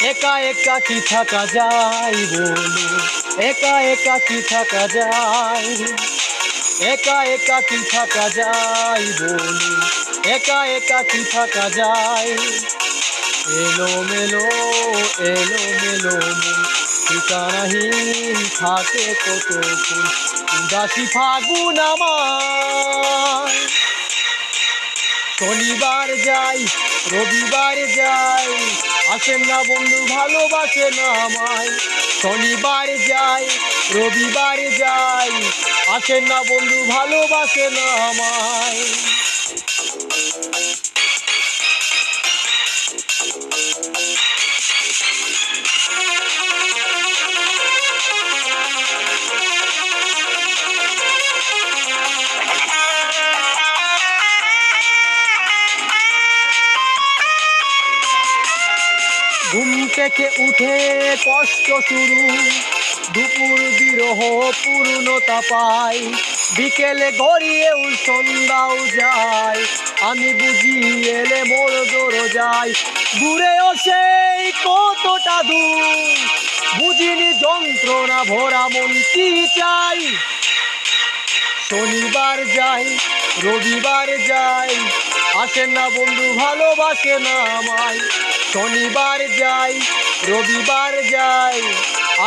একা একা কি থাকা যায় বলুন, একা একা কি থাকা যায়, একা একা কি থাকা যায় বলুন, একা একা কি থাকা যায়। এলো মেলো, এলো মেলো মন, ঠিকানাহীন থাকে কতক্ষণ, উদাসী ফাগুন আমার। শনিবার যাই, রবিবার যাই, আসেন না বন্ধু ভালোবাসে না আমায়। শনিবার যাই, রবিবার যাই, আসেন না বন্ধু ভালোবাসে না আমায়। ঘুম থেকে উঠে কষ্ট শুরু, দুপুর বিরহ পূর্ণতা পাই, বিকেলে গড়িয়েও সন্ধ্যাও যায়, আমি বুঝি এলে মোর দৌড় যাই। ঘুরেও সেই কতটা দূর, বুঝিনি যন্ত্রণা ভরা মন কি চাই। শনিবার যাই, রবিবার যাই, আসেন না বন্ধু ভালোবাসে না আমায়। শনিবার যাই, রবিবার যাই,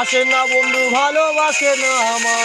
আসেন না বন্ধু ভালোবাসে না আমায়।